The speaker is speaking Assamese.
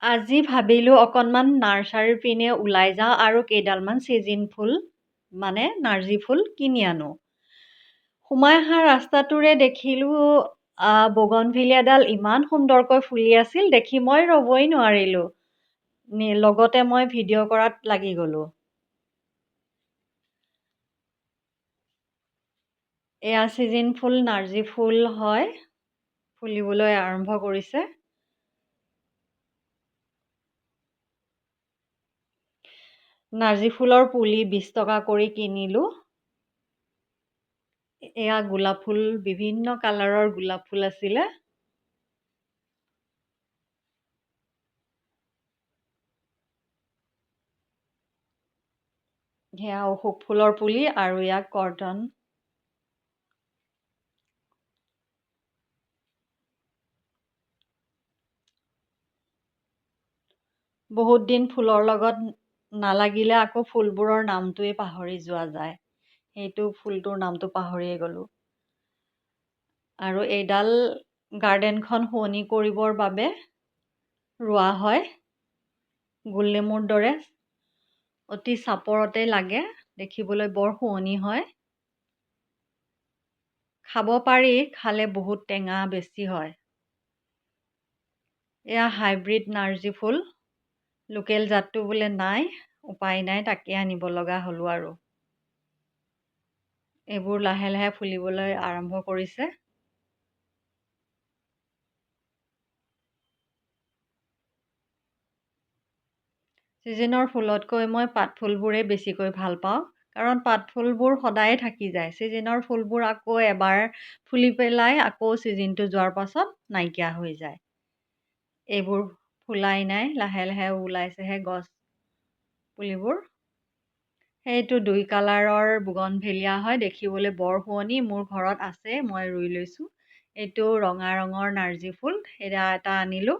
আজি ভাবিলোঁ অকণমান নাৰ্চাৰীৰ পিনে ওলাই যাওঁ আৰু কেইডালমান চিজন ফুল মানে নাৰ্জী ফুল কিনি আনো। সোমাই অহা ৰাস্তাটোৰে দেখিলোঁ বগনভিলিয়াডাল ইমান সুন্দৰকৈ ফুলি আছিল, দেখি মই ৰ'বই নোৱাৰিলোঁ। লগতে মই ভিডিঅ' কৰাত লাগি গ'লোঁ। এয়া চিজন ফুল নাৰ্জী ফুল হয়, ফুলিবলৈ আৰম্ভ কৰিছে। নাৰ্জী ফুলৰ পুলি 20 টকা কৰি কিনিলোঁ। এয়া গোলাপ ফুল, বিভিন্ন কালাৰৰ গোলাপ ফুল আছিলে। সেয়া অশোক ফুলৰ পুলি আৰু ইয়াক কৰ্তন। বহুত দিন ফুলৰ লগত নালাগিলে আকৌ ফুলবোৰৰ নামটোৱে পাহৰি যোৱা যায়। সেইটো ফুলটোৰ নামটো পাহৰিয়ে গ'লোঁ। আৰু এইডাল গাৰ্ডেনখন শুৱনি কৰিবৰ বাবে ৰোৱা হয়। গোলনেমুৰ দৰে অতি চাপৰতে লাগে, দেখিবলৈ বৰ শুৱনি হয়। খাব পাৰি, খালে বহুত টেঙা বেছি হয়। এয়া হাইব্ৰিড নাৰ্জী ফুল। লোকেল জাতটো বোলে নাই, উপায় নাই, তাকে আনিব লগা হ'লোঁ আৰু। এইবোৰ লাহে লাহে ফুলিবলৈ আৰম্ভ কৰিছে। চিজনৰ ফুলতকৈ মই পাতফুলবোৰেই বেছিকৈ ভাল পাওঁ, কাৰণ পাতফুলবোৰ সদায়ে থাকি যায়। চিজনৰ ফুলবোৰ আকৌ এবাৰ ফুলি পেলাই আকৌ চিজনটো যোৱাৰ পাছত নাইকিয়া হৈ যায়। এইবোৰ ফুলাই নাই, লাহে লাহে ওলাইছেহে গছ পুলিবোৰ। সেইটো 2 কালাৰৰ বুগনভেলিয়া হয়, দেখিবলৈ বৰ শুৱনি। মোৰ ঘৰত আছে, মই ৰুই লৈছোঁ। এইটো ৰঙা ৰঙৰ নাৰ্জী ফুল, এটা আনিলোঁ।